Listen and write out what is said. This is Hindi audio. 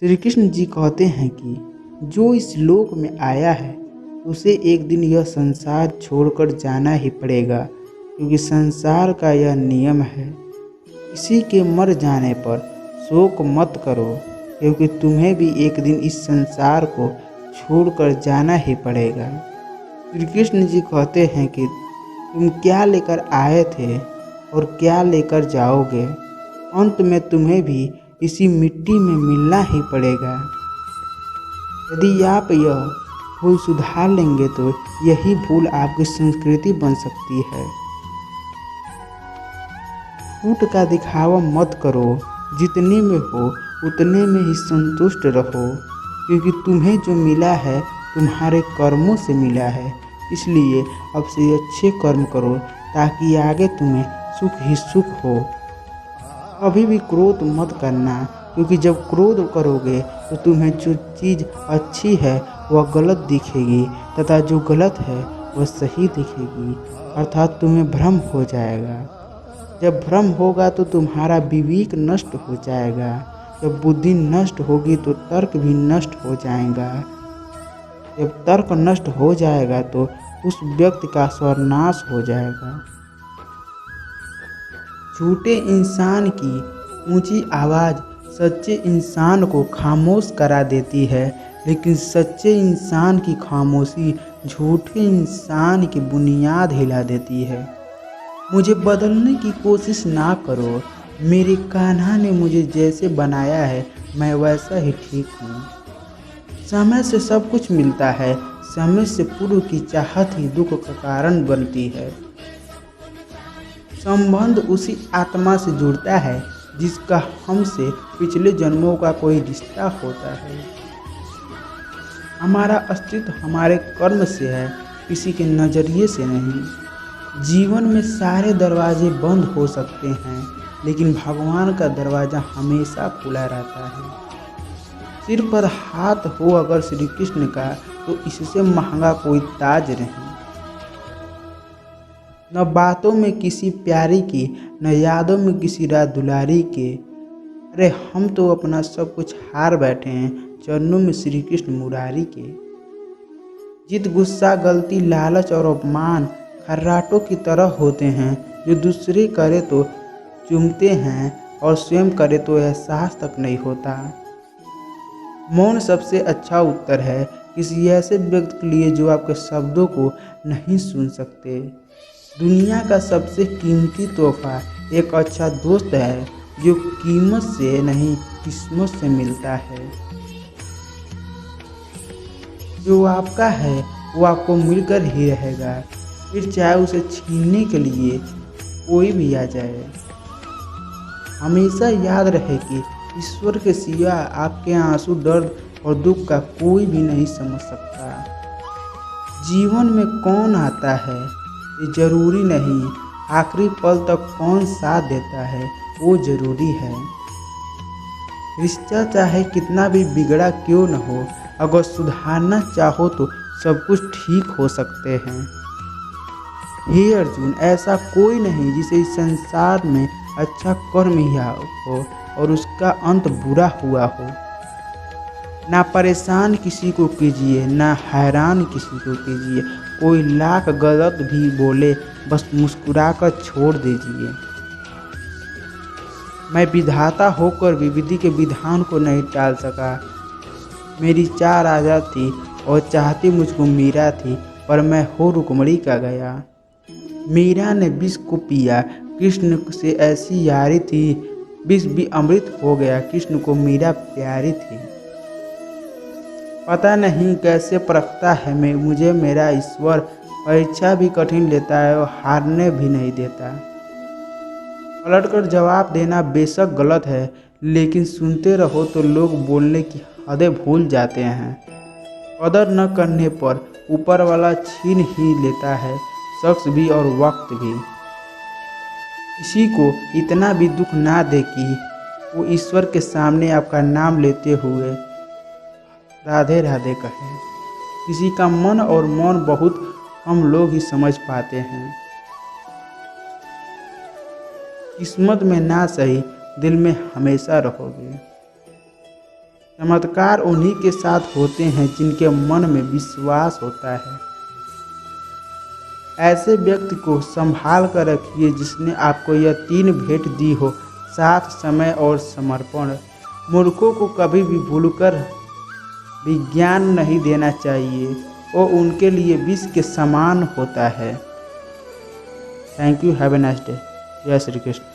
श्री कृष्ण जी कहते हैं कि जो इस लोक में आया है उसे एक दिन यह संसार छोड़कर जाना ही पड़ेगा, क्योंकि संसार का यह नियम है। किसी के मर जाने पर शोक मत करो, क्योंकि तुम्हें भी एक दिन इस संसार को छोड़कर जाना ही पड़ेगा। श्री कृष्ण जी कहते हैं कि तुम क्या लेकर आए थे और क्या लेकर जाओगे, अंत में तुम्हें भी इसी मिट्टी में मिलना ही पड़ेगा। यदि आप यह भूल सुधार लेंगे तो यही भूल आपकी संस्कृति बन सकती है। छूट का दिखावा मत करो, जितने में हो उतने में ही संतुष्ट रहो, क्योंकि तुम्हें जो मिला है तुम्हारे कर्मों से मिला है। इसलिए अब से अच्छे कर्म करो ताकि आगे तुम्हें सुख ही सुख हो। कभी भी क्रोध मत करना, क्योंकि जब क्रोध करोगे तो तुम्हें जो चीज़ अच्छी है वह गलत दिखेगी तथा जो गलत है वह सही दिखेगी, अर्थात तुम्हें भ्रम हो जाएगा। जब भ्रम होगा तो तुम्हारा विवेक नष्ट हो जाएगा। जब बुद्धि नष्ट होगी तो तर्क भी नष्ट हो जाएगा। जब तर्क नष्ट हो जाएगा तो उस व्यक्ति का सर्वनाश हो जाएगा। झूठे इंसान की ऊंची आवाज़ सच्चे इंसान को खामोश करा देती है, लेकिन सच्चे इंसान की खामोशी झूठे इंसान की बुनियाद हिला देती है। मुझे बदलने की कोशिश ना करो। मेरे कान्हा ने मुझे जैसे बनाया है मैं वैसा ही ठीक हूँ। समय से सब कुछ मिलता है। समय से पूर्व की चाहत ही दुख का कारण बनती है। संबंध उसी आत्मा से जुड़ता है जिसका हमसे पिछले जन्मों का कोई रिश्ता होता है। हमारा अस्तित्व हमारे कर्म से है, किसी के नज़रिए से नहीं। जीवन में सारे दरवाजे बंद हो सकते हैं, लेकिन भगवान का दरवाज़ा हमेशा खुला रहता है। सिर पर हाथ हो अगर श्री कृष्ण का, तो इससे महंगा कोई ताज नहीं। न बातों में किसी प्यारी की, न यादों में किसी रात दुलारी के। अरे हम तो अपना सब कुछ हार बैठे हैं चरणों में श्री कृष्ण मुरारी के। जिद, गुस्सा, गलती, लालच और अपमान खर्राटों की तरह होते हैं, जो दूसरे करे तो चूमते हैं और स्वयं करे तो एहसास तक नहीं होता। मौन सबसे अच्छा उत्तर है किसी ऐसे व्यक्ति के लिए जो आपके शब्दों को नहीं सुन सकते। दुनिया का सबसे कीमती तोहफा एक अच्छा दोस्त है, जो कीमत से नहीं किस्मत से मिलता है। जो आपका है वो आपको मिलकर ही रहेगा, फिर चाहे उसे छीनने के लिए कोई भी आ जाए। हमेशा याद रहे कि ईश्वर के सिवा आपके आंसू, दर्द और दुख का कोई भी नहीं समझ सकता। जीवन में कौन आता है ये जरूरी नहीं, आखिरी पल तक कौन साथ देता है वो जरूरी है। रिश्ता चाहे कितना भी बिगड़ा क्यों न हो, अगर सुधारना चाहो तो सब कुछ ठीक हो सकते हैं। हे अर्जुन, ऐसा कोई नहीं जिसे इस संसार में अच्छा कर्म ही हो और उसका अंत बुरा हुआ हो। ना परेशान किसी को कीजिए, ना हैरान किसी को कीजिए। कोई लाख गलत भी बोले बस मुस्कुराकर छोड़ दीजिए। मैं विधाता होकर भी विधि के विधान को नहीं टाल सका। मेरी चार आज़ाद थी और चाहती मुझको मीरा थी, पर मैं हो रुक्मणी का गया। मीरा ने विष को पिया, कृष्ण से ऐसी यारी थी, विष भी अमृत हो गया, कृष्ण को मीरा प्यारी थी। पता नहीं कैसे परखता है मुझे मेरा ईश्वर, परीक्षा भी कठिन लेता है और हारने भी नहीं देता। पलटकर जवाब देना बेशक गलत है, लेकिन सुनते रहो तो लोग बोलने की हदें भूल जाते हैं। कदर न करने पर ऊपर वाला छीन ही लेता है, शख्स भी और वक्त भी। किसी को इतना भी दुख ना दे कि वो ईश्वर के सामने आपका नाम लेते हुए राधे राधे कहे। किसी का मन और मौन बहुत कम लोग ही समझ पाते हैं। किस्मत में ना सही, दिल में हमेशा रहोगे। चमत्कार उन्हीं के साथ होते हैं जिनके मन में विश्वास होता है। ऐसे व्यक्ति को संभाल कर रखिए जिसने आपको यह 3 भेंट दी हो, साथ, समय और समर्पण। मूर्खों को कभी भी भूलकर विज्ञान नहीं देना चाहिए, वो उनके लिए विष के समान होता है। Thank you. Have a nice day. जय श्री कृष्ण।